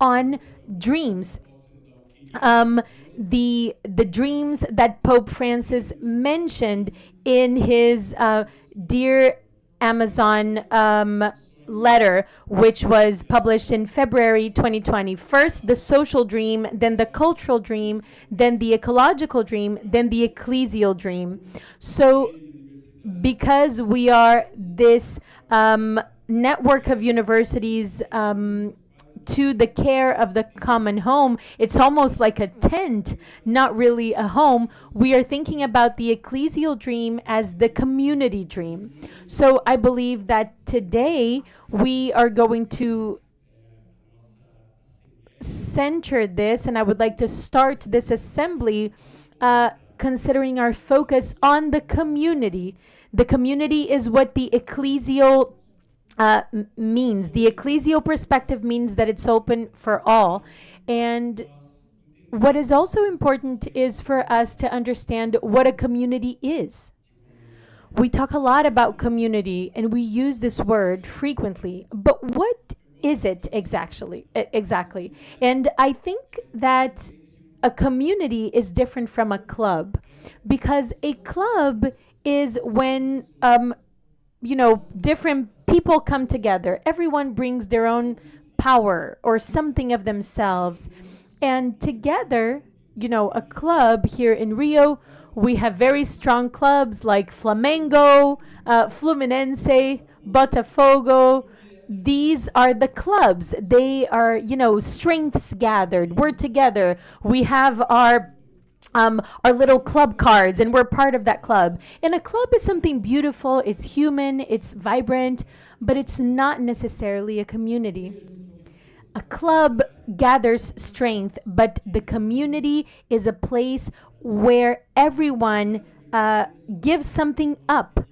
on dreams. Um, the dreams that Pope Francis mentioned in his Dear Amazon letter, which was published in February 2020. First, the social dream, then the cultural dream, then the ecological dream, then the ecclesial dream. So, because we are this network of universities to the care of the common home, it's almost like a tent, not really a home. We are thinking about the ecclesial dream as the community dream. So I believe that today we are going to center this, and I would like to start this assembly considering our focus on the community. The community is what the ecclesial means. The ecclesial perspective means that it's open for all. And what is also important is for us to understand what a community is. We talk a lot about community and we use this word frequently, but what is it exactly? And I think that a community is different from a club, because a club is when different people come together. Everyone brings their own power or something of themselves. And together, a club here in Rio, we have very strong clubs like Flamengo, Fluminense, Botafogo. These are the clubs. They are, strengths gathered. We're together. We have our little club cards, and we're part of that club. And a club is something beautiful. It's human. It's vibrant, but it's not necessarily a community. A club gathers strength, but the community is a place where everyone gives something up.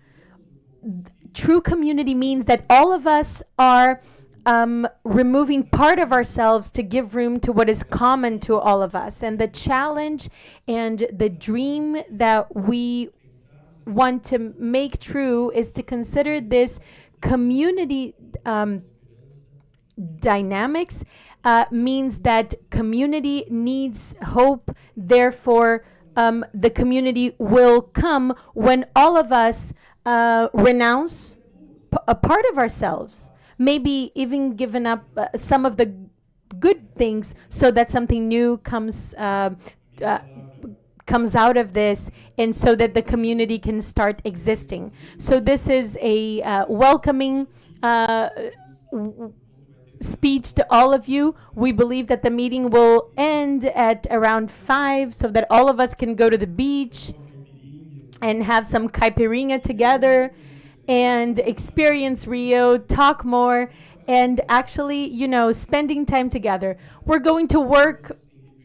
True community means that all of us are removing part of ourselves to give room to what is common to all of us. And the challenge and the dream that we want to make true is to consider this community dynamics. Means that community needs hope. Therefore, the community will come when all of us renounce a part of ourselves, maybe even given up some of the good things, so that something new comes out of this, and so that the community can start existing. So this is a welcoming speech to all of you. We believe that the meeting will end at around 5, so that all of us can go to the beach and have some caipirinha together and experience Rio, talk more, and actually, spending time together. We're going to work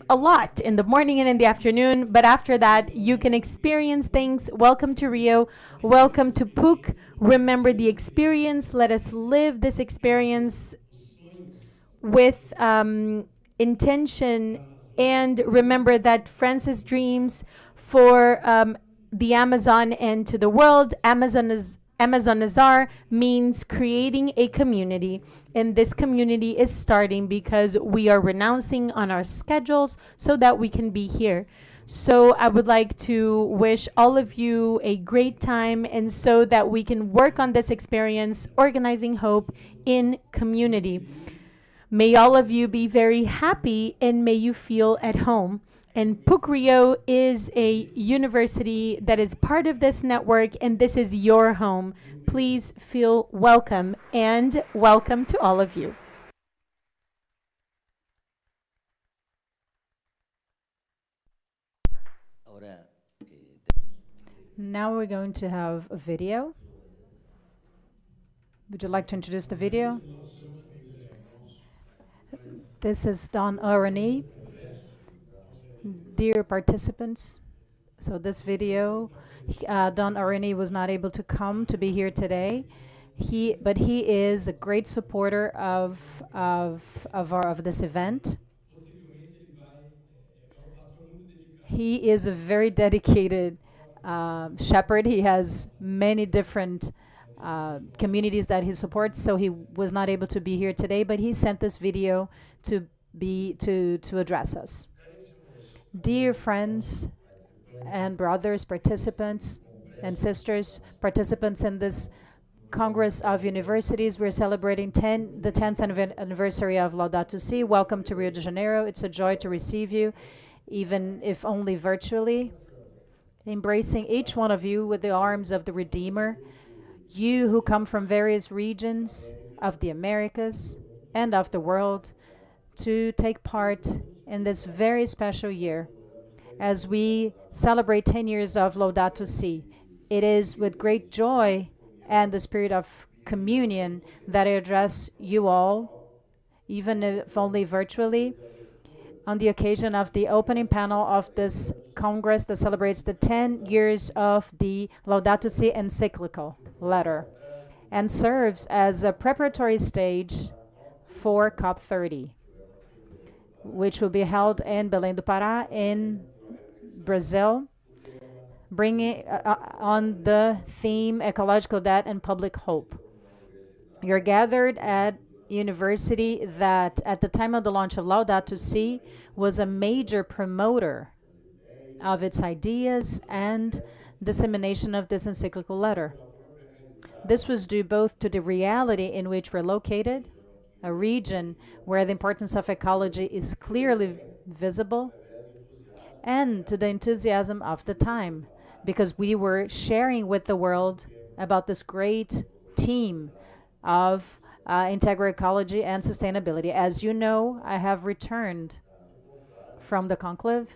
a lot in the morning and in the afternoon, but after that, you can experience things. Welcome to Rio. Welcome to PUC. Remember the experience. Let us live this experience with intention, and remember that Francis dreams for the Amazon and to the world. Amazonizar means creating a community, and this community is starting because we are renouncing on our schedules so that we can be here. So I would like to wish all of you a great time, and so that we can work on this experience, organizing hope in community. May all of you be very happy, and may you feel at home. And PUC Rio is a university that is part of this network, and this is your home. Please feel welcome, and welcome to all of you. Now we're going to have a video. Would you like to introduce the video? This is Don Arani. Dear participants, so this video, Don Arani was not able to come to be here today. But he is a great supporter of this event. He is a very dedicated shepherd. He has many different communities that he supports, so he was not able to be here today, but he sent this video to to address us. Dear friends and brothers, participants and sisters, participants in this Congress of Universities, we're celebrating the 10th anniversary of Laudato Si. Welcome to Rio de Janeiro. It's a joy to receive you, even if only virtually, embracing each one of you with the arms of the Redeemer, you who come from various regions of the Americas and of the world to take part in this very special year as we celebrate 10 years of Laudato Si. It is with great joy and the spirit of communion that I address you all, even if only virtually, on the occasion of the opening panel of this Congress that celebrates the 10 years of the Laudato Si encyclical letter and serves as a preparatory stage for COP30, which will be held in Belém do Pará in Brazil, bringing on the theme ecological debt and public hope. You're gathered at university that at the time of the launch of Laudato Si was a major promoter of its ideas and dissemination of this encyclical letter. This was due both to the reality in which we're located, a region where the importance of ecology is clearly visible, and to the enthusiasm of the time, because we were sharing with the world about this great team of integral ecology and sustainability. As you know, I have returned from the conclave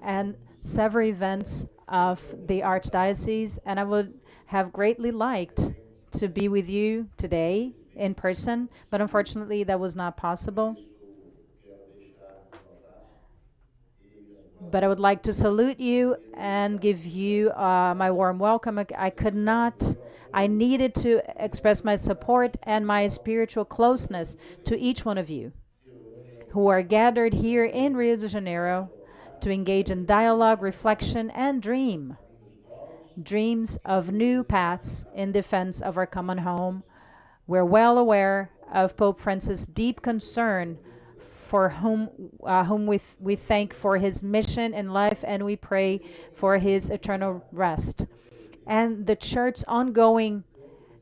and several events of the Archdiocese, and I would have greatly liked to be with you today in person, but unfortunately that was not possible. But I would like to salute you and give you my warm welcome. I needed to express my support and my spiritual closeness to each one of you who are gathered here in Rio de Janeiro to engage in dialogue, reflection, and dreams of new paths in defense of our common home. We're well aware of Pope Francis' deep concern for whom we thank for his mission in life, and we pray for his eternal rest. And the Church's ongoing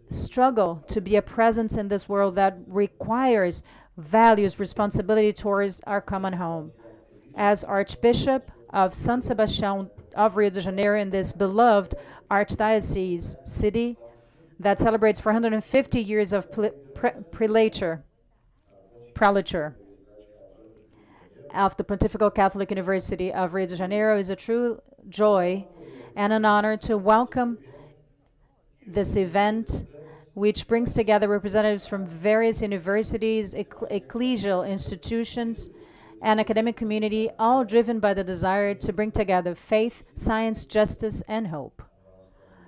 struggle to be a presence in this world that requires values, responsibility towards our common home. As Archbishop of San Sebastián of Rio de Janeiro, in this beloved Archdiocese city that celebrates 450 years of prelature of the Pontifical Catholic University of Rio de Janeiro, is a true joy and an honor to welcome this event, which brings together representatives from various universities, ecclesial institutions, and academic community, all driven by the desire to bring together faith, science, justice, and hope.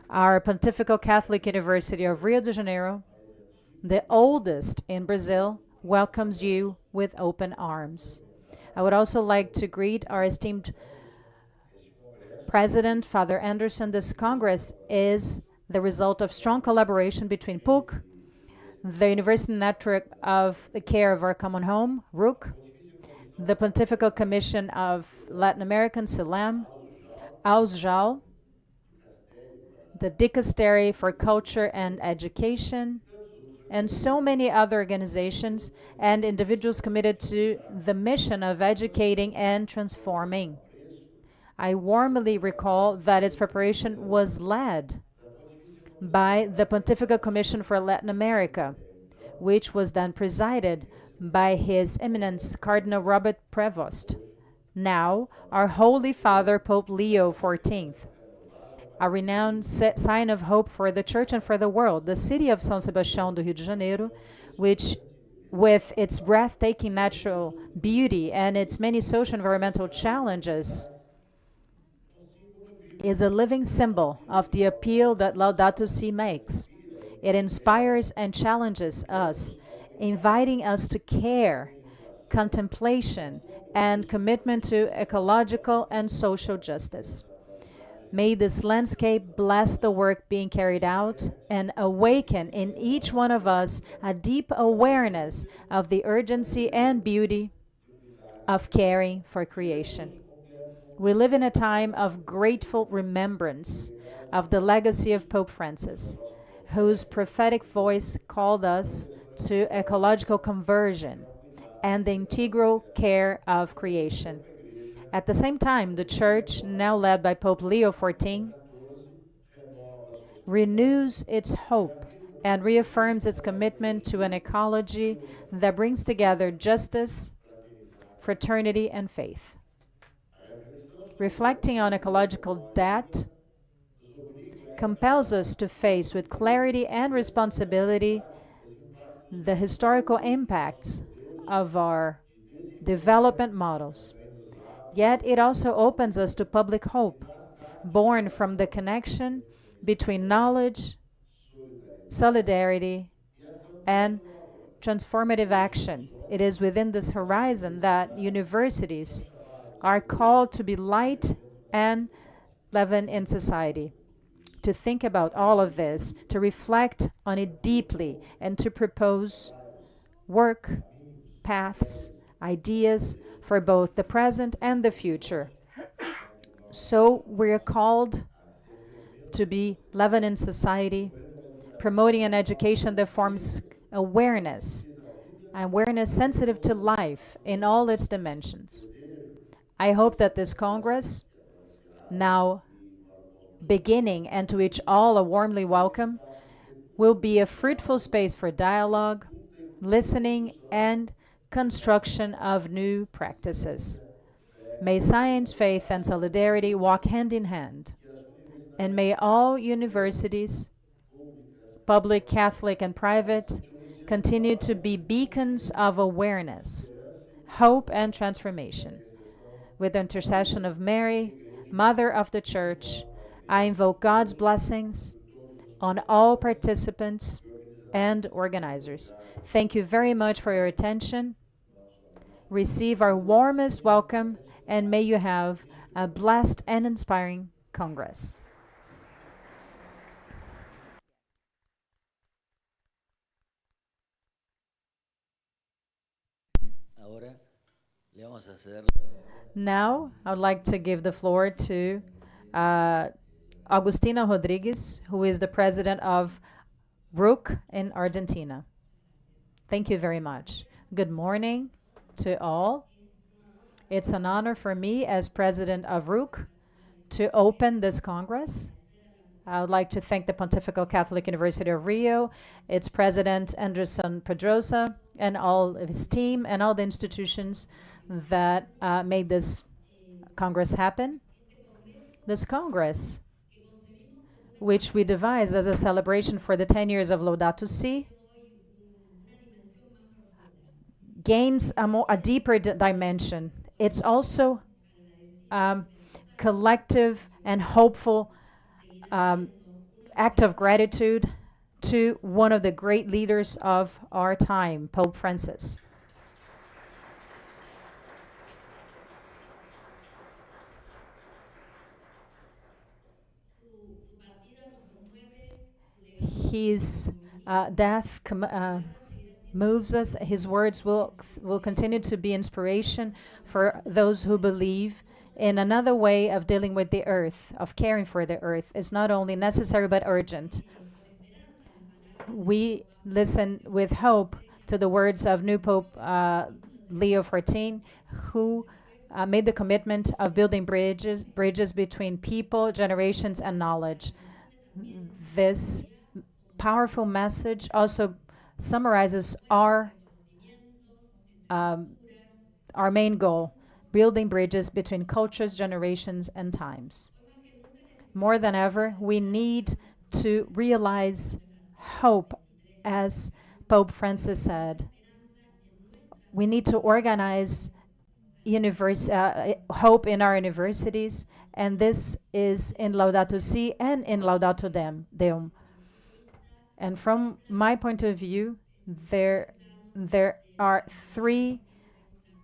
Our Pontifical Catholic University of Rio de Janeiro, the oldest in Brazil, welcomes you with open arms. I would also like to greet our esteemed President, Father Anderson. This Congress is the result of strong collaboration between PUC, the University Network of the Care of Our Common Home, RUC, the Pontifical Commission of Latin American, SILAM, AUSJAL, the Dicastery for Culture and Education, and so many other organizations and individuals committed to the mission of educating and transforming. I warmly recall that its preparation was led by the Pontifical Commission for Latin America, which was then presided by His Eminence Cardinal Robert Prevost, now our Holy Father Pope Leo XIV, a renowned sign of hope for the Church and for the world. The city of São Sebastião do Rio de Janeiro, which with its breathtaking natural beauty and its many social and environmental challenges, is a living symbol of the appeal that Laudato Si makes. It inspires and challenges us, inviting us to care, contemplation, and commitment to ecological and social justice. May this landscape bless the work being carried out and awaken in each one of us a deep awareness of the urgency and beauty of caring for creation. We live in a time of grateful remembrance of the legacy of Pope Francis, whose prophetic voice called us to ecological conversion and the integral care of creation. At the same time, the Church, now led by Pope Leo XIV, renews its hope and reaffirms its commitment to an ecology that brings together justice, fraternity, and faith. Reflecting on ecological debt compels us to face with clarity and responsibility the historical impacts of our development models. Yet it also opens us to public hope, born from the connection between knowledge, solidarity, and transformative action. It is within this horizon that universities are called to be light and leaven in society, to think about all of this, to reflect on it deeply, and to propose work, paths, ideas for both the present and the future. So we're called to be leaven in society, promoting an education that forms awareness sensitive to life in all its dimensions. I hope that this Congress, now beginning and to which all are warmly welcome, will be a fruitful space for dialogue, listening, and construction of new practices. May science, faith, and solidarity walk hand in hand, and may all universities, public, Catholic, and private, continue to be beacons of awareness, hope, and transformation. With the intercession of Mary, Mother of the Church, I invoke God's blessings on all participants and organizers. Thank you very much for your attention. Receive our warmest welcome, and may you have a blessed and inspiring Congress. Ahora le vamos a ceder. Now, I would like to give the floor to uh, Agustina Rodriguez, who is the president of RUC in Argentina. Thank you very much. Good morning to all. It's an honor for me as president of RUC to open this Congress. I would like to thank the Pontifical Catholic University of Rio, its president, Anderson Pedrosa, and all of his team, and all the institutions that made this Congress happen. This Congress, which we devised as a celebration for the 10 years of Laudato Si, gains a deeper dimension. It's also collective and hopeful act of gratitude to one of the great leaders of our time, Pope Francis. His death moves us. His words will continue to be inspiration for those who believe in another way of dealing with the earth, of caring for the earth. Is not only necessary but urgent. We listen with hope to the words of new Pope Leo XIV, who made the commitment of building bridges between people, generations, and knowledge. This powerful message also summarizes our main goal, building bridges between cultures, generations, and times. More than ever, we need to realize hope, as Pope Francis said. We need to organize hope in our universities, and this is in Laudato Si and in Laudato Deum. And from my point of view, there are three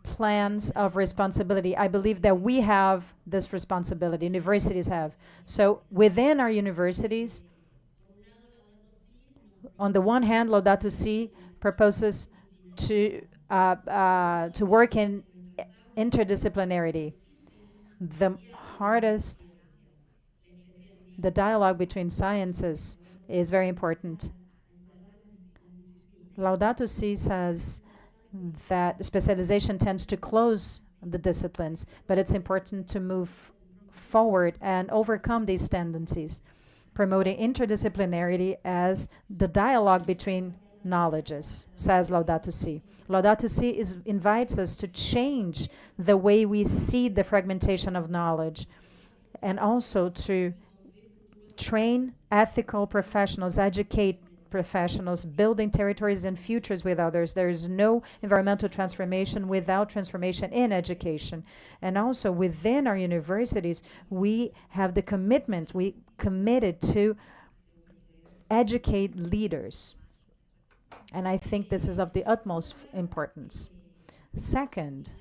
plans of responsibility. I believe that we have this responsibility, universities have. So within our universities, on the one hand, Laudato Si proposes to work in interdisciplinarity. The hardest, the dialogue between sciences is very important. Laudato Si says that specialization tends to close the disciplines, but it's important to move forward and overcome these tendencies, promoting interdisciplinarity as the dialogue between knowledges, says Laudato Si. Laudato Si invites us to change the way we see the fragmentation of knowledge, and also to train ethical professionals, educate professionals, building territories and futures with others. There is no environmental transformation without transformation in education. And also within our universities, we have the commitment, we committed to educate leaders. And I think this is of the utmost importance. Second,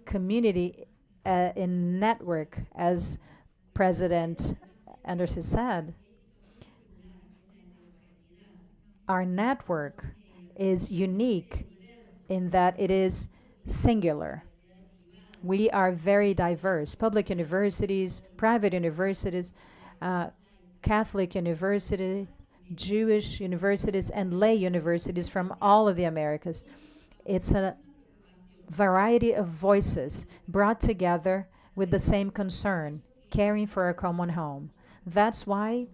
community in network, as President Anderson said. Our network is unique in that it is singular. We are very diverse. Public universities, private universities, Catholic universities, Jewish universities, and lay universities from all of the Americas. It's a variety of voices brought together with the same concern, caring for a common home. That's why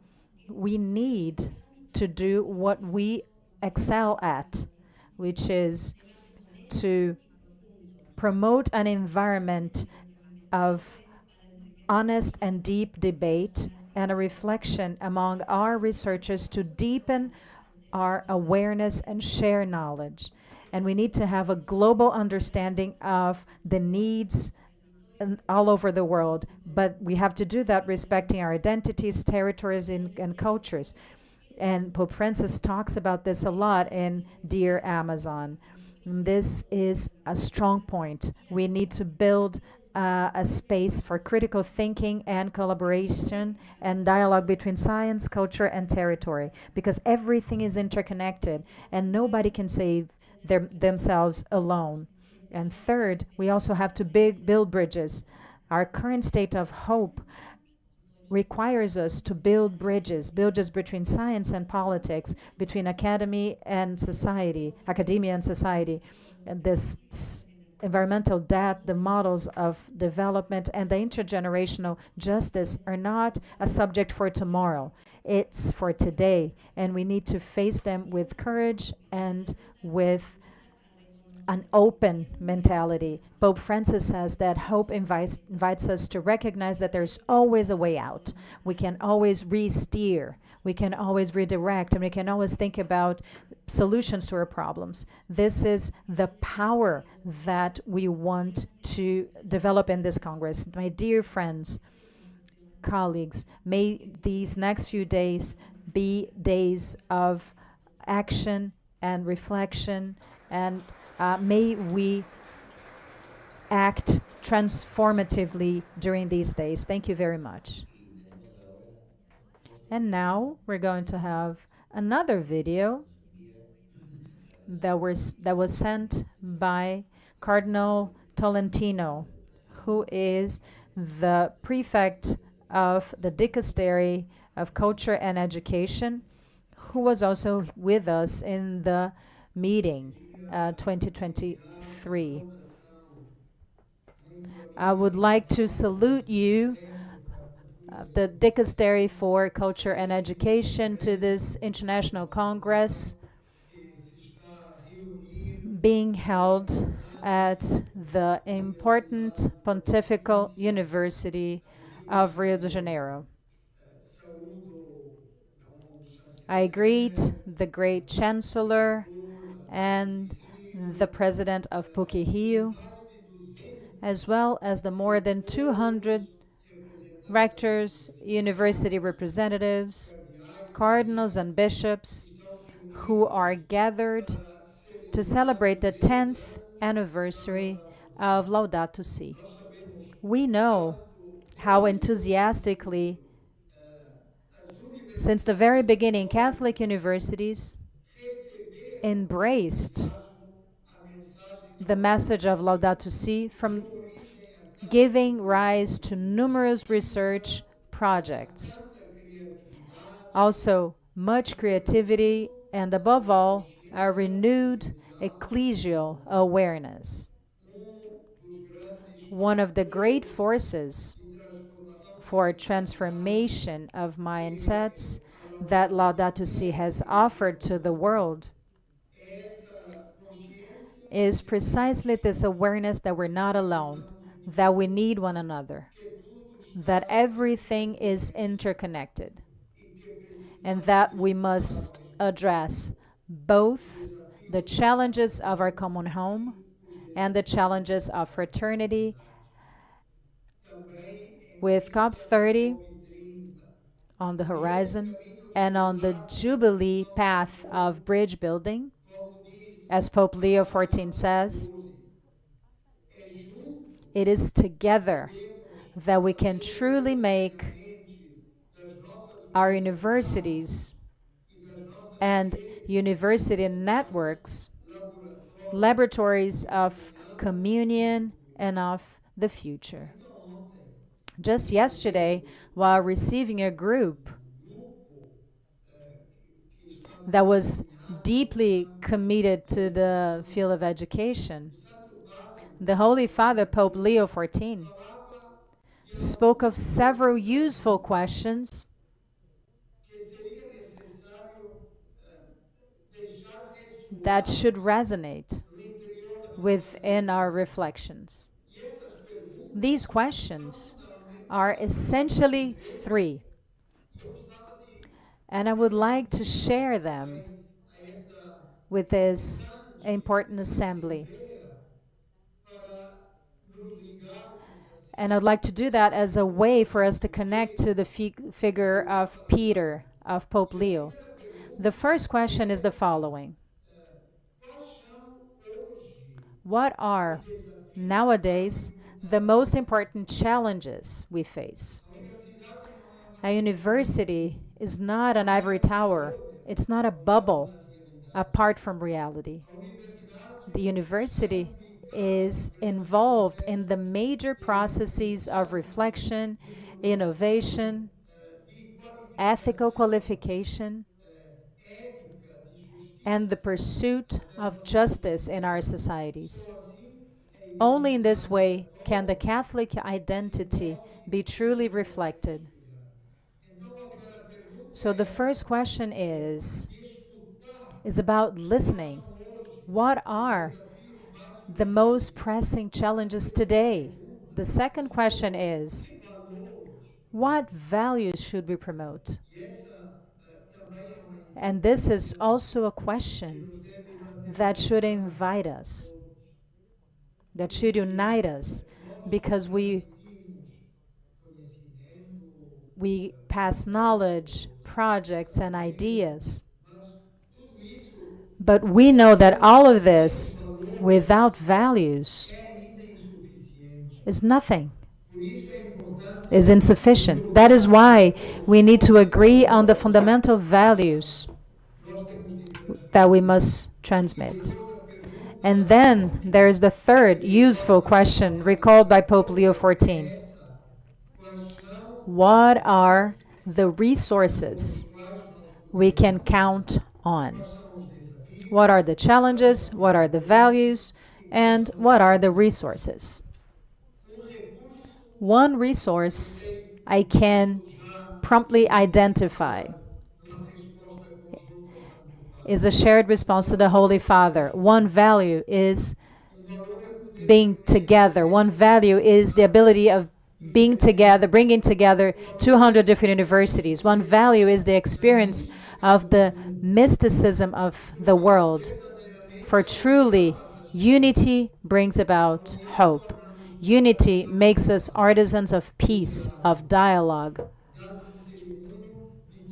we need to do what we excel at, which is to promote an environment of honest and deep debate and a reflection among our researchers to deepen our awareness and share knowledge. And we need to have a global understanding of the needs all over the world. But we have to do that respecting our identities, territories, and cultures. And Pope Francis talks about this a lot in Dear Amazon. This is a strong point. We need to build a space for critical thinking and collaboration and dialogue between science, culture, and territory, because everything is interconnected and nobody can save themselves alone. And third, we also have to build bridges. Our current state of hope requires us to build bridges between science and politics, between academia and society, and this environmental debt, the models of development, and the intergenerational justice are not a subject for tomorrow. It's for today, and we need to face them with courage and with an open mentality. Pope Francis says that hope invites us to recognize that there's always a way out. We can always re-steer, we can always redirect, and we can always think about solutions to our problems. This is the power that we want to develop in this Congress. My dear friends, colleagues, may these next few days be days of action and reflection, and may we act transformatively during these days. Thank you very much. And now we're going to have another video that was sent by Cardinal Tolentino, who is the prefect of the Dicastery of Culture and Education, who was also with us in the meeting 2023. I would like to salute you, the Dicastery for Culture and Education, to this International Congress being held at the important Pontifical University of Rio de Janeiro. I greet the great Chancellor and the President of PUC-Rio, as well as the more than 200 rectors, university representatives, cardinals, and bishops who are gathered to celebrate the 10th anniversary of Laudato Si. We know how enthusiastically, since the very beginning, Catholic universities embraced the message of Laudato Si, from giving rise to numerous research projects. Also, much creativity and, above all, a renewed ecclesial awareness. One of the great forces for transformation of mindsets that Laudato Si has offered to the world is precisely this awareness that we're not alone, that we need one another, that everything is interconnected, and that we must address both the challenges of our common home and the challenges of fraternity. With COP30 on the horizon and on the Jubilee path of bridge building, as Pope Leo XIV says, it is together that we can truly make our universities and university networks laboratories of communion and of the future. Just yesterday, while receiving a group that was deeply committed to the field of education, the Holy Father, Pope Leo XIV, spoke of several useful questions that should resonate within our reflections. These questions are essentially three, and I would like to share them with this important assembly. And I'd like to do that as a way for us to connect to the figure of Peter, of Pope Leo. The first question is the following: what are, nowadays, the most important challenges we face? A university is not an ivory tower. It's not a bubble apart from reality. The university is involved in the major processes of reflection, innovation, ethical qualification, and the pursuit of justice in our societies. Only in this way can the Catholic identity be truly reflected. So the first question is about listening. What are the most pressing challenges today? The second question is, what values should we promote? And this is also a question that should invite us, that should unite us, because we pass knowledge, projects, and ideas. But we know that all of this, without values, is nothing, is insufficient. That is why we need to agree on the fundamental values that we must transmit. And then there is the third useful question recalled by Pope Leo XIV. What are the resources we can count on? What are the challenges? What are the values? And what are the resources? One resource I can promptly identify is a shared response to the Holy Father. One value is being together. One value is the ability of being together, bringing together 200 different universities. One value is the experience of the mysticism of the world. For truly, unity brings about hope. Unity makes us artisans of peace, of dialogue,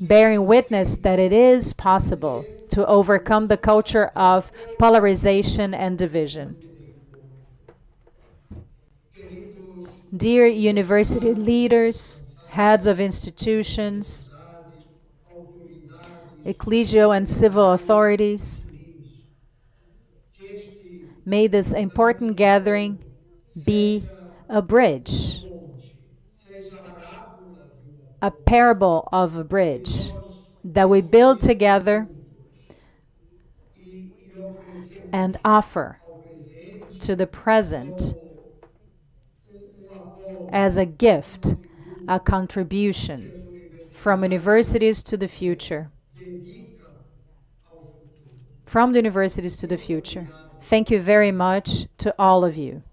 bearing witness that it is possible to overcome the culture of polarization and division. Dear university leaders, heads of institutions, ecclesial and civil authorities, May this important gathering be a bridge, a parable of a bridge that we build together and offer to the present as a gift, a contribution from universities to the future. From the universities to the future. Thank you very much to all of you.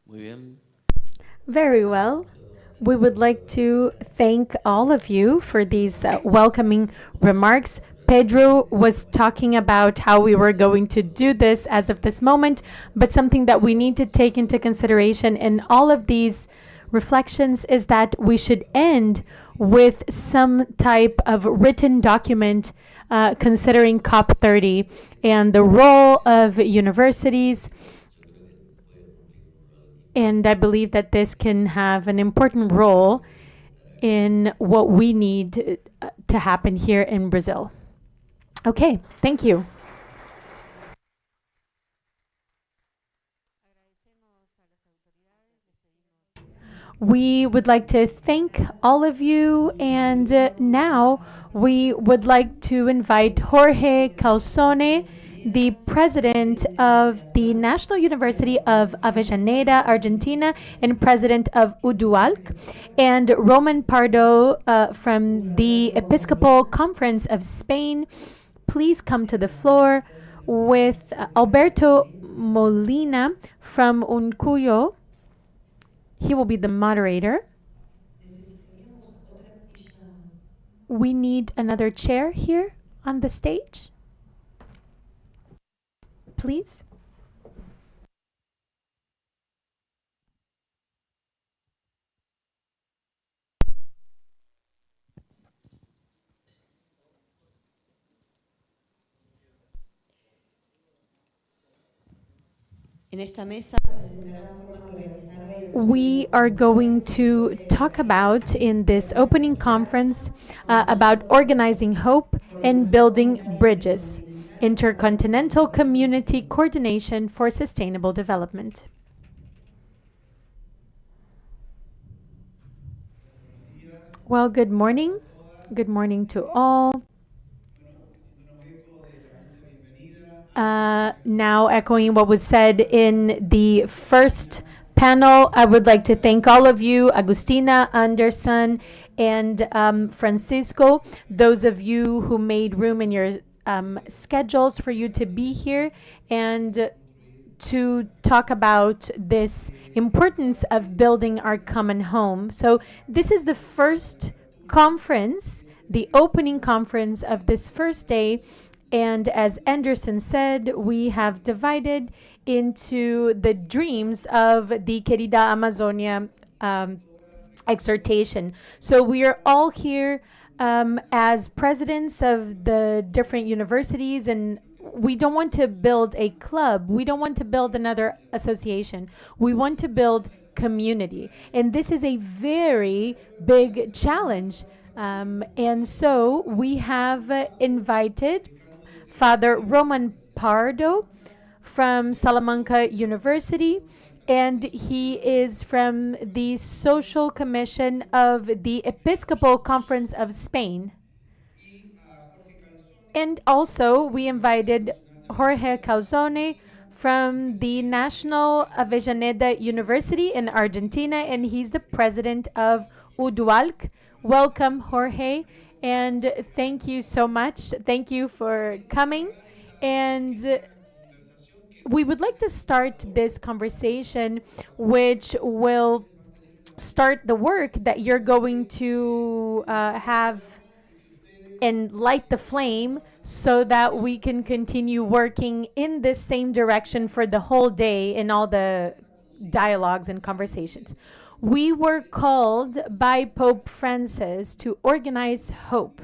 Muy bien. Very well. We would like to thank all of you for these welcoming remarks. Pedro was talking about how we were going to do this as of this moment, but something that we need to take into consideration in all of these reflections is that we should end with some type of written document considering COP30 and the role of universities. And I believe that this can have an important role in what we need to happen here in Brazil. Okay, thank you. We would like to thank all of you, and now we would like to invite Jorge Calzone, the president of the National University of Avellaneda, Argentina, and president of UDUALC, and Roman Pardo from the Episcopal Conference of Spain. Please come to the floor with Alberto Molina from Uncuyo. He will be the moderator. We need another chair here on the stage. Please. We are going to talk about in this opening conference about organizing hope and building bridges, intercontinental community coordination for sustainable development. Well, good morning. Good morning to all. Now, echoing what was said in the first panel, I would like to thank all of you, Agustina, Anderson, and Francisco, those of you who made room in your schedules for you to be here and to talk about this importance of building our common home. So this is the first conference, the opening conference of this first day. And as Anderson said, we have divided into the dreams of the Querida Amazonia exhortation. So we are all here as presidents of the different universities, and we don't want to build a club. We don't want to build another association. We want to build community. And this is a very big challenge. And so we have invited Father Roman Pardo from Salamanca University, and he is from the Social Commission of the Episcopal Conference of Spain. And also, we invited Jorge Calzone from the National Avellaneda University in Argentina, and he's the president of UDUALC. Welcome, Jorge. And thank you so much. Thank you for coming. And we would like to start this conversation, which will start the work that you're going to have and light the flame so that we can continue working in this same direction for the whole day in all the dialogues and conversations. We were called by Pope Francis to organize hope.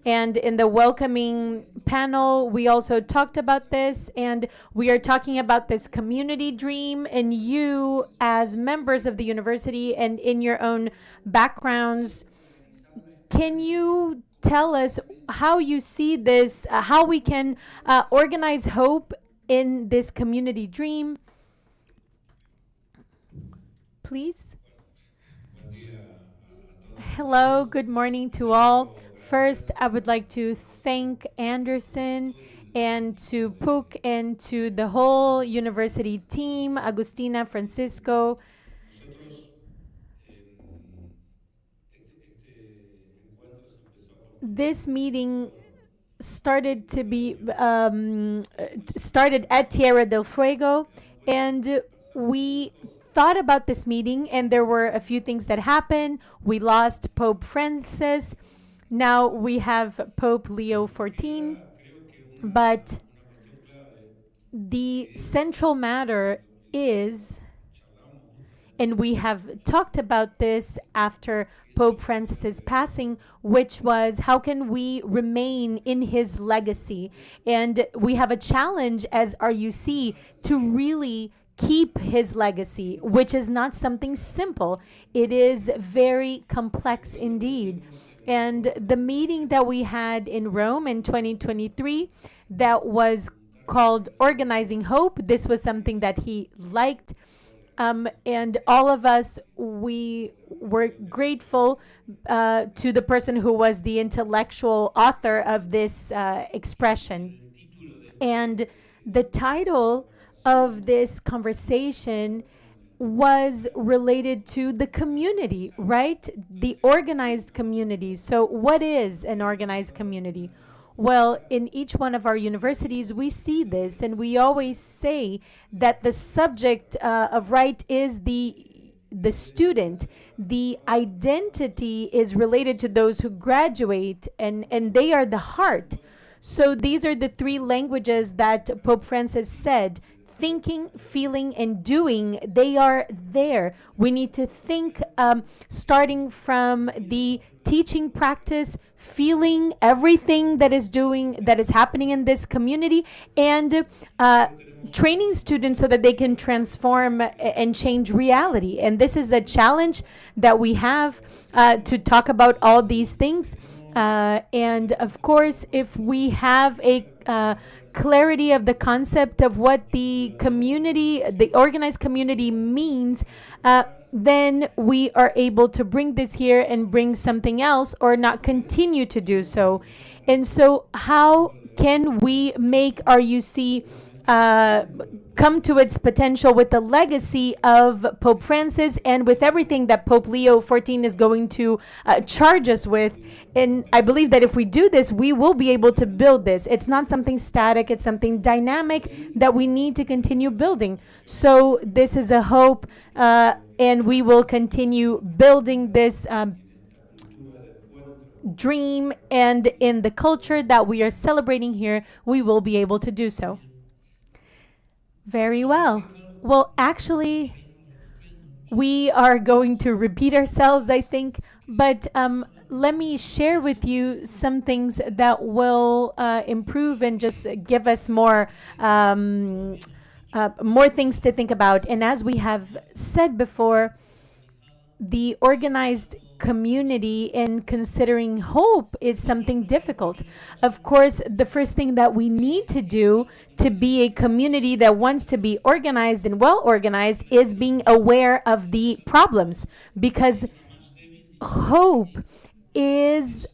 And in the welcoming panel, we also talked about this, and we are talking about this community dream. And you, as members of the university and in your own backgrounds, can you tell us how you see this, how we can organize hope in this community dream? Please. Hello, good morning to all. First, I would like to thank Anderson and to Puck and to the whole university team, Agustina, Francisco. This meeting started at Tierra del Fuego, and we thought about this meeting, and there were a few things that happened. We lost Pope Francis. Now we have Pope Leo XIV, but the central matter is, and we have talked about this after Pope Francis's passing, which was how can we remain in his legacy? And we have a challenge as RUC to really keep his legacy, which is not something simple. It is very complex indeed. And the meeting that we had in Rome in 2023 that was called Organizing Hope, this was something that he liked. And all of us, we were grateful to the person who was the intellectual author of this expression. And the title of this conversation was related to the community, right? The organized community. So what is an organized community? Well, in each one of our universities, we see this, and we always say that the subject of right is the student. The identity is related to those who graduate, and they are the heart. So these are the three languages that Pope Francis said. Thinking, feeling, and doing, they are there. We need to think starting from the teaching practice, feeling everything that is happening in this community, and training students so that they can transform and change reality. And this is a challenge that we have to talk about all these things. And of course, if we have a clarity of the concept of what the community, the organized community means, then we are able to bring this here and bring something else or not continue to do so. And so how can we make RUC come to its potential with the legacy of Pope Francis and with everything that Pope Leo XIV is going to charge us with? And I believe that if we do this, we will be able to build this. It's not something static, it's something dynamic that we need to continue building. So this is a hope, and we will continue building this dream, and in the culture that we are celebrating here, we will be able to do so. Very well. Well, actually, we are going to repeat ourselves, I think, but let me share with you some things that will improve and just give us more things to think about. And as we have said before, the organized community in considering hope is something difficult. Of course, the first thing that we need to do to be a community that wants to be organized and well organized is being aware of the problems, because hope is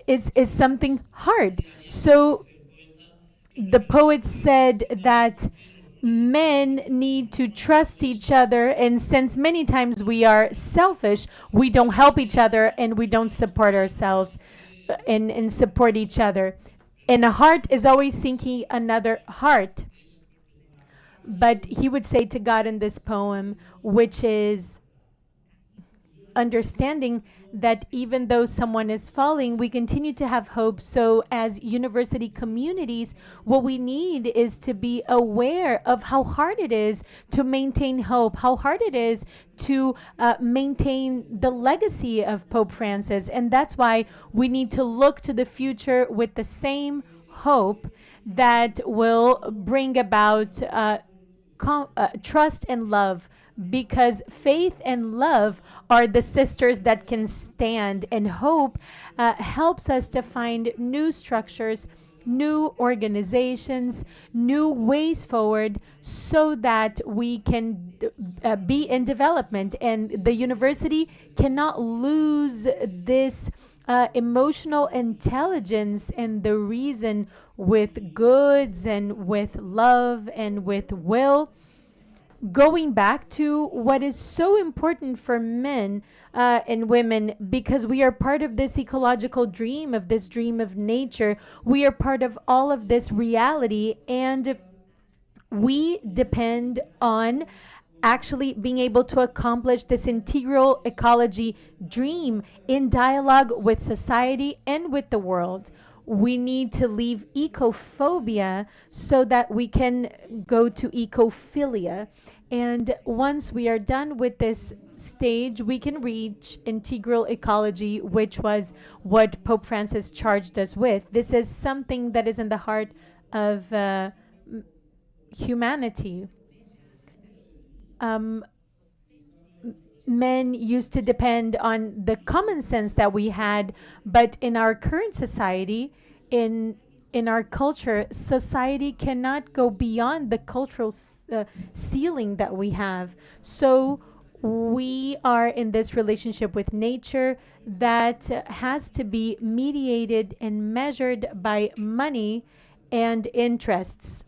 is something hard. So the poet said that men need to trust each other, and since many times we are selfish, we don't help each other and we don't support ourselves and support each other. And a heart is always seeking another heart. But he would say to God in this poem, which is understanding that even though someone is falling, we continue to have hope. So as university communities, what we need is to be aware of how hard it is to maintain hope, how hard it is to maintain the legacy of Pope Francis. And that's why we need to look to the future with the same hope that will bring about trust and love because faith and love are the sisters that can stand, and hope helps us to find new structures, new organizations, new ways forward so that we can be in development. And the university cannot lose this emotional intelligence and the reason with goods and with love and with will, going back to what is so important for men and women, because we are part of this ecological dream, of this dream of nature. We are part of all of this reality, and we depend on actually being able to accomplish this integral ecology dream in dialogue with society and with the world. We need to leave ecophobia so that we can go to ecophilia. And once we are done with this stage, we can reach integral ecology, which was what Pope Francis charged us with. This is something that is in the heart of humanity. Men used to depend on the common sense that we had, but in our current society, in our culture, society cannot go beyond the cultural ceiling that we have. So we are in this relationship with nature that has to be mediated and measured by money and interests.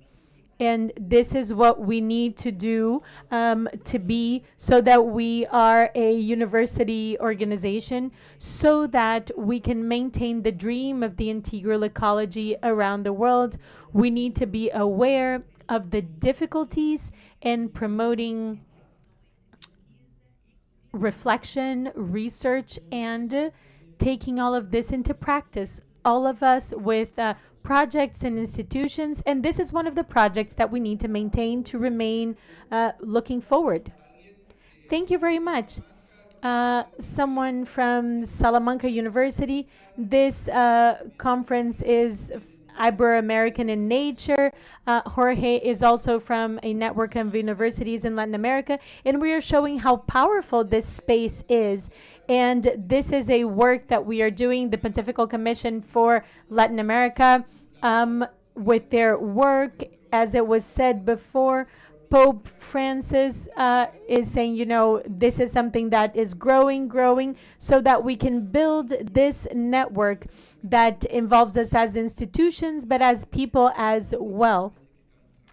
And this is what we need to do to be, so that we are a university organization, so that we can maintain the dream of the integral ecology around the world. We need to be aware of the difficulties in promoting reflection, research, and taking all of this into practice. All of us with projects and institutions, and this is one of the projects that we need to maintain to remain looking forward. Thank you very much. Someone from Salamanca University. This conference is Ibero-American in nature. Jorge is also from a network of universities in Latin America, and we are showing how powerful this space is. And this is a work that we are doing, the Pontifical Commission for Latin America, with their work. As it was said before, Pope Francis is saying, this is something that is growing, so that we can build this network that involves us as institutions, but as people as well.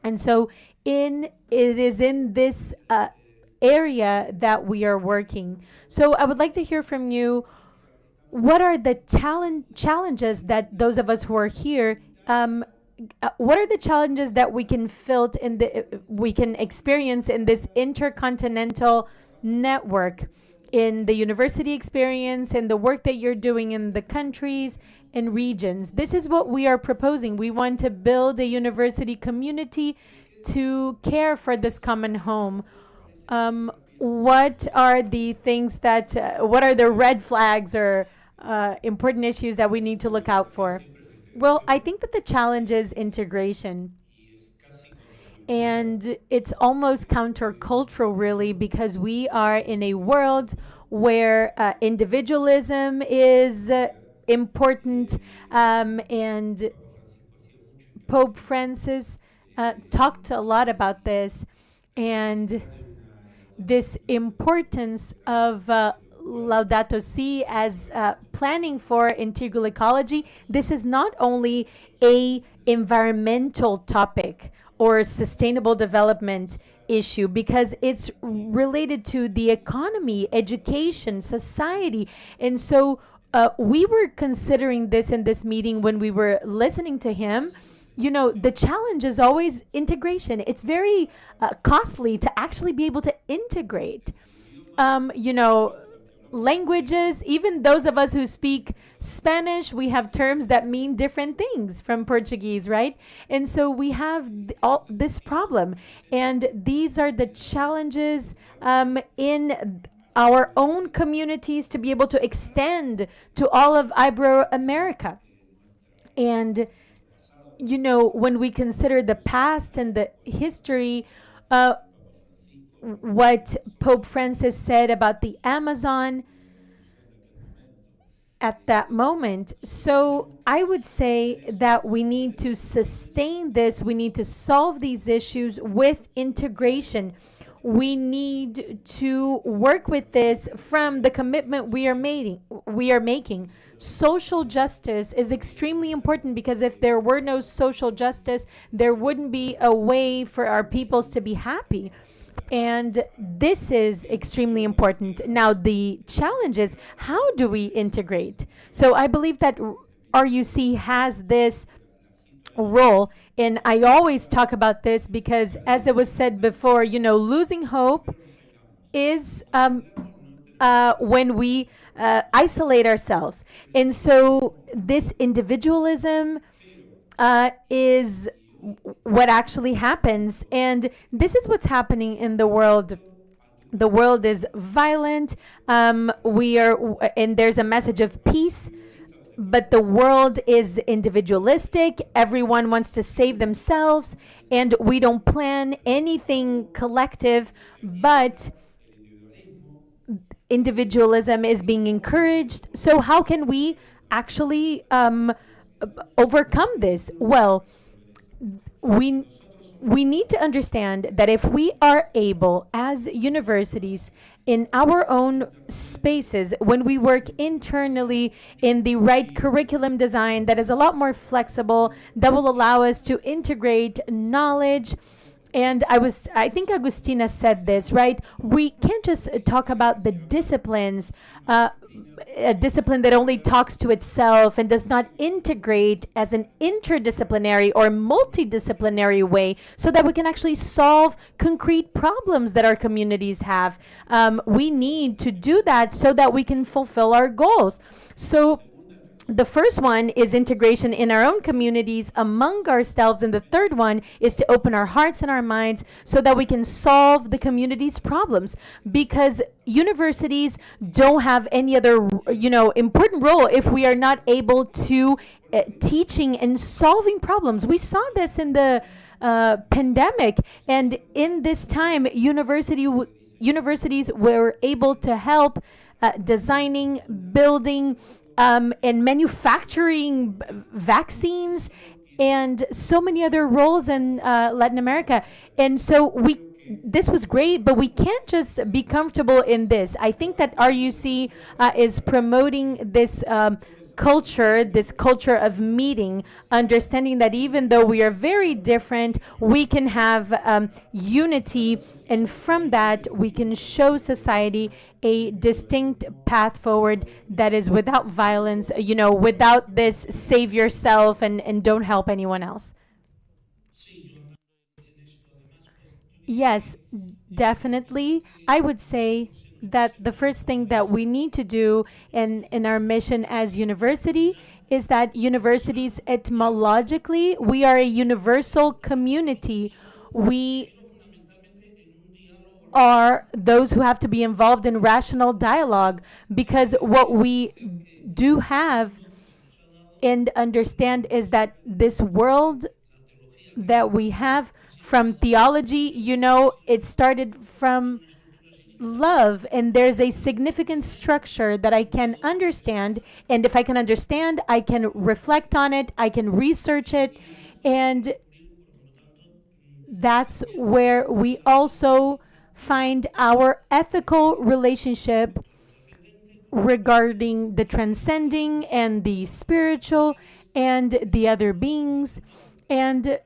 And so it is in this area that we are working. So I would like to hear from you. What are the challenges that those of us who are here, what are the challenges that we can we can experience in this intercontinental network, in the university experience, in the work that you're doing in the countries and regions? This is what we are proposing. We want to build a university community to care for this common home. What are the things that, what are the red flags or important issues that we need to look out for? Well, I think that the challenge is integration. And it's almost countercultural, really, because we are in a world where individualism is important. And Pope Francis talked a lot about this, and this importance of Laudato Si as planning for integral ecology. This is not only a environmental topic or sustainable development issue, because it's related to the economy, education, society. And so we were considering this in this meeting when we were listening to him. The challenge is always integration. It's very costly to actually be able to integrate. Languages, even those of us who speak Spanish, we have terms that mean different things from Portuguese, right? And so we have all this problem. And these are the challenges in our own communities to be able to extend to all of Ibero-America. And when we consider the past and the history, what Pope Francis said about the Amazon at that moment. So I would say that we need to sustain this. We need to solve these issues with integration. We need to work with this from the commitment we are making. Social justice is extremely important because if there were no social justice, there wouldn't be a way for our peoples to be happy. And this is extremely important. Now, the challenge is how do we integrate? So I believe that RUC has this role. And I always talk about this because, as it was said before, losing hope is when we isolate ourselves. And so this individualism is what actually happens. And this is what's happening in the world. The world is violent. And there's a message of peace, but the world is individualistic. Everyone wants to save themselves, and we don't plan anything collective, but individualism is being encouraged. So how can we actually overcome this? Well, we we need to understand that if we are able, as universities, in our own spaces, when we work internally in the right curriculum design that is a lot more flexible, that will allow us to integrate knowledge. And I think Agustina said this, right? We can't just talk about the disciplines, a discipline that only talks to itself and does not integrate as an interdisciplinary or multidisciplinary way so that we can actually solve concrete problems that our communities have. We need to do that so that we can fulfill our goals. So the first one is integration in our own communities among ourselves, and the third one is to open our hearts and our minds so that we can solve the community's problems, because universities don't have any other important role if we are not able to teaching and solving problems. We saw this in the pandemic, and in this time universities were able to help designing, building, and manufacturing vaccines and so many other roles in Latin America. And so this was great, but we can't just be comfortable in this. I think that RUC is promoting this culture of meeting, understanding that even though we are very different, we can have unity, and from that we can show society a distinct path forward that is without violence, without this save yourself and don't help anyone else. Yes, definitely. I would say that the first thing that we need to do in our mission as university is that universities, etymologically, we are a universal community. We are those who have to be involved in rational dialogue, because what we do have and understand is that this world that we have from theology, it started from love, and there's a significant structure that I can understand, and if I can understand, I can reflect on it, I can research it, and that's where we also find our ethical relationship regarding the transcending and the spiritual and the other beings, and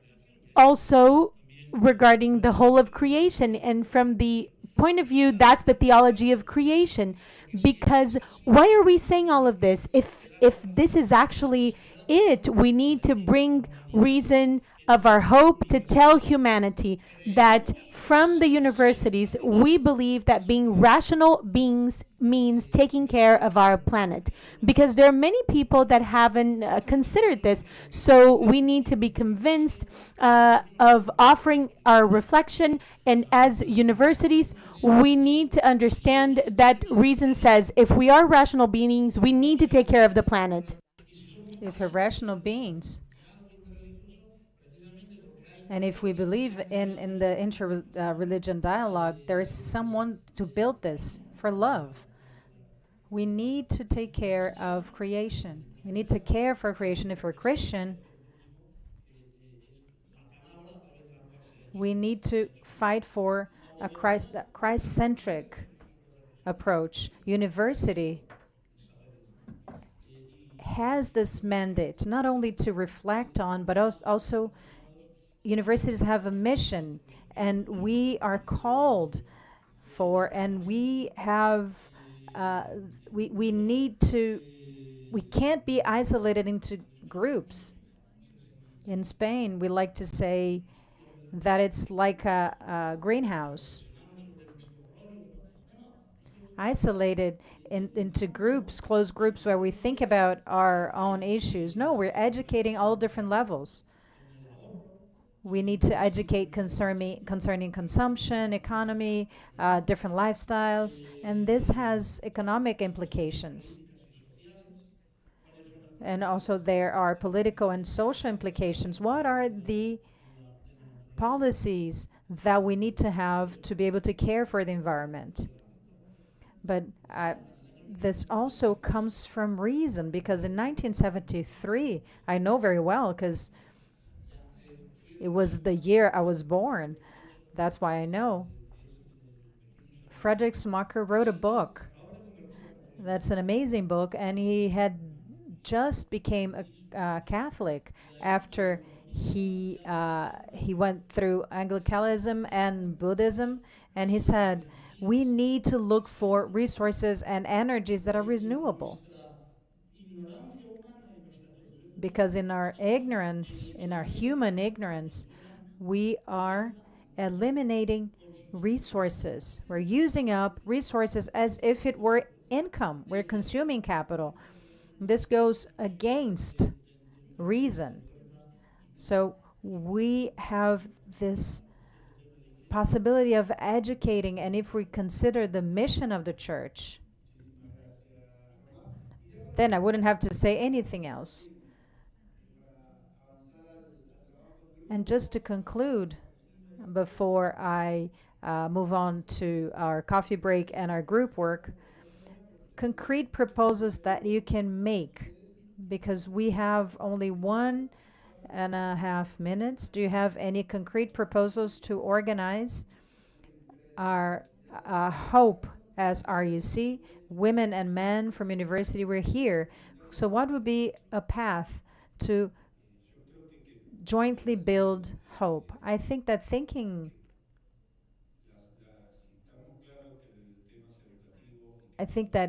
also regarding the whole of creation. And from the point of view, that's the theology of creation. Because why are we saying all of this? If this is actually it, we need to bring reason of our hope to tell humanity that from the universities, we believe that being rational beings means taking care of our planet, because there are many people that haven't considered this. So we need to be convinced of offering our reflection, and as universities, we need to understand that reason says if we are rational beings, we need to take care of the planet. If we're rational beings, And if we believe in the inter-religion dialogue, there is someone to build this for love. We need to take care of creation. We need to care for creation. If we're Christian, we need to fight for a Christ-centric approach. University has this mandate not only to reflect on, but also universities have a mission, and we are called for, and we have, we need to, we can't be isolated into groups. In Spain, we like to say that it's like a greenhouse, isolated into groups, closed groups where we think about our own issues. No, we're educating all different levels. We need to educate concerning consumption, economy, different lifestyles, and this has economic implications. And also there are political and social implications. What are the policies that we need to have to be able to care for the environment? But this also comes from reason, because in 1973, I know very well because it was the year I was born. That's why I know. Frederick Smucker wrote a book. That's an amazing book, and he had just became a Catholic after he went through Anglicanism and Buddhism, and he said, we need to look for resources and energies that are renewable. Because in our ignorance, in our human ignorance, we are eliminating resources. We're using up resources as if it were income. We're consuming capital. This goes against reason. So we have this possibility of educating, and if we consider the mission of the church, then I wouldn't have to say anything else. And just to conclude, before I move on to our coffee break and our group work, concrete proposals that you can make, because we have only 1.5 minutes. Do you have any concrete proposals to organize our hope as RUC? Women and men from university were here. So what would be a path to jointly build hope? I think that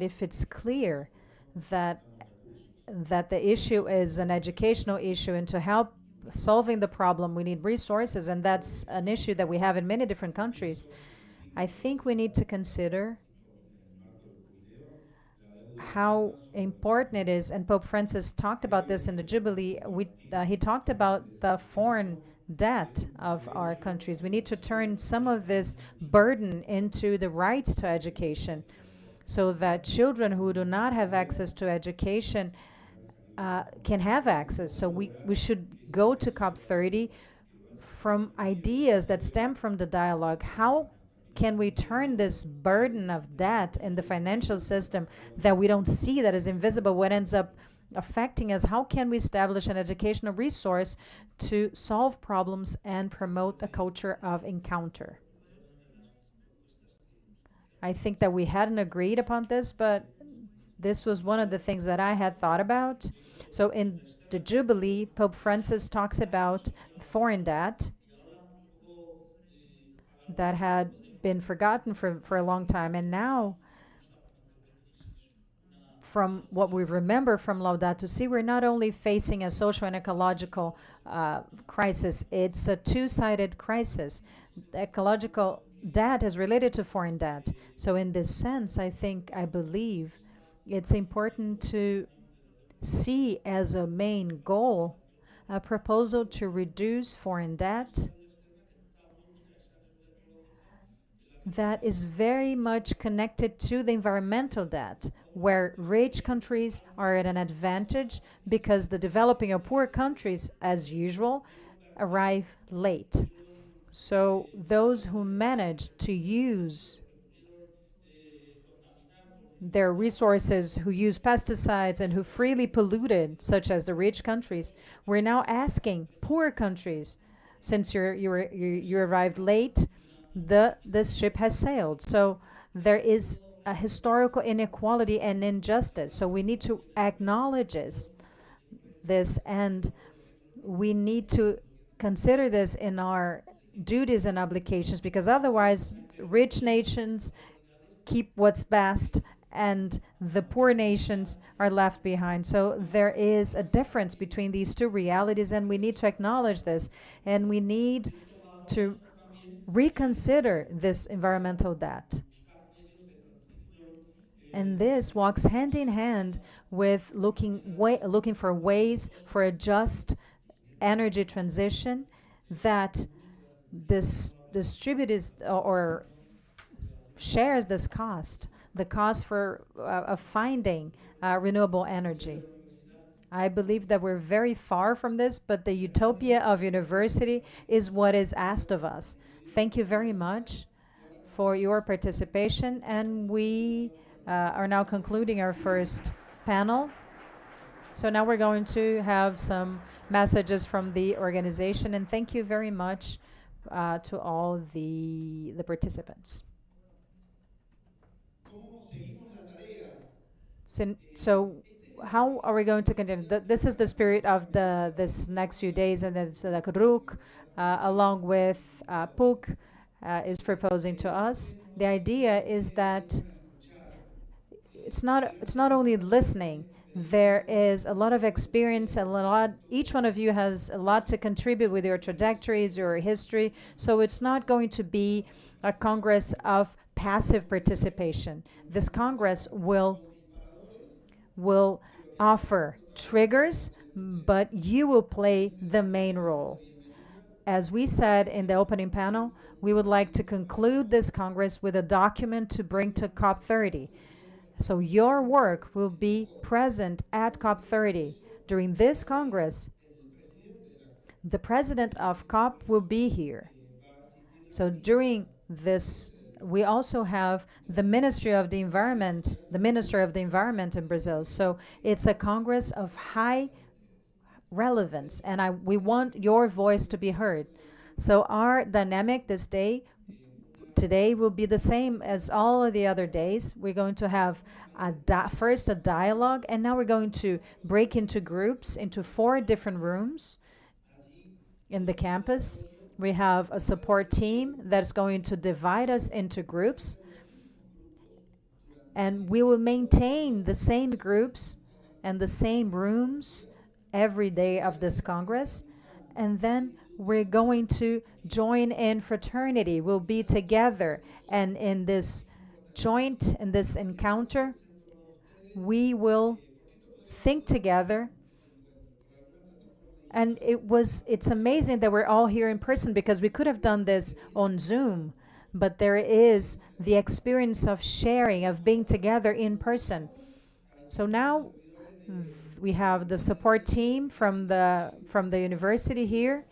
if it's clear that the issue is an educational issue, and to help solving the problem we need resources, and that's an issue that we have in many different countries, I think we need to consider how important it is, and Pope Francis talked about this in the Jubilee. He talked about the foreign debt of our countries. We need to turn some of this burden into the right to education, so that children who do not have access to education can have access. So we should go to COP30 from ideas that stem from the dialogue. How can we turn this burden of debt in the financial system that we don't see, that is invisible, what ends up affecting us? How can we establish an educational resource to solve problems and promote a culture of encounter? I think that we hadn't agreed upon this, but this was one of the things that I had thought about. So in the Jubilee, Pope Francis talks about foreign debt that had been forgotten for a long time. And now, from what we remember from Laudato Si, we're not only facing a social and ecological crisis, it's a two-sided crisis. The ecological debt is related to foreign debt. So in this sense, I believe it's important to see as a main goal a proposal to reduce foreign debt that is very much connected to the environmental debt, where rich countries are at an advantage because the developing or poor countries, as usual, arrive late. So those who manage to use their resources, who use pesticides and who freely polluted, such as the rich countries, we're now asking poor countries, since you arrived late, this ship has sailed. So there is a historical inequality and injustice. So we need to acknowledge this, and we need to consider this in our duties and obligations, because otherwise rich nations keep what's best and the poor nations are left behind. So there is a difference between these two realities, and we need to acknowledge this, and we need to reconsider this environmental debt. And this walks hand in hand with looking for ways for a just energy transition that this distributes or shares this cost, the cost for of finding renewable energy. I believe that we're very far from this, but the utopia of university is what is asked of us. Thank you very much for your participation, and we are now concluding our first panel. So now we're going to have some messages from the organization, and thank you very much to all the participants. So how are we going to continue? This is the spirit of this next few days, and then so the RUC, along with PUC, is proposing to us. The idea is that it's not only listening. There is a lot of experience, and each one of you has a lot to contribute with your trajectories, your history. So it's not going to be a Congress of passive participation. This Congress will offer triggers, but you will play the main role. As we said in the opening panel, we would like to conclude this Congress with a document to bring to COP30. So your work will be present at COP30. During this Congress, the president of COP will be here. So during this, we also have the Ministry of the Environment, the Minister of the Environment in Brazil. So it's a Congress of high relevance, and we want your voice to be heard. So our dynamic today will be the same as all of the other days. We're going to have first a dialogue, and now we're going to break into groups, into 4 different rooms in the campus. We have a support team that's going to divide us into groups, and we will maintain the same groups and the same rooms every day of this Congress. And then we're going to join in fraternity. We'll be together, and in this encounter, we will think together. And it's amazing that we're all here in person, because we could have done this on Zoom, but there is the experience of sharing, of being together in person. So now we have the support team from the university here,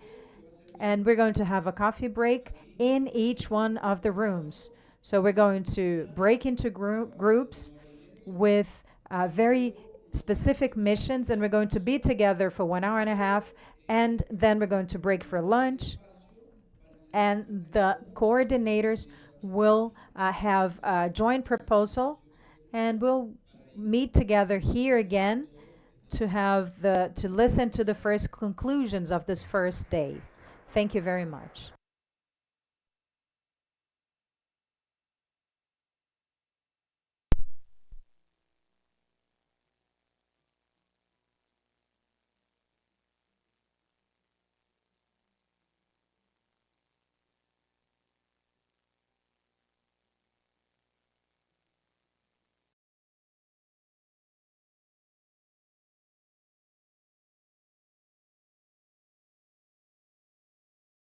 and we're going to have a coffee break in each one of the rooms. So we're going to break into groups with very specific missions, and we're going to be together for 1 hour and a half, and then we're going to break for lunch, and the coordinators will have a joint proposal, and we'll meet together here again to listen to the first conclusions of this first day. Thank you very much.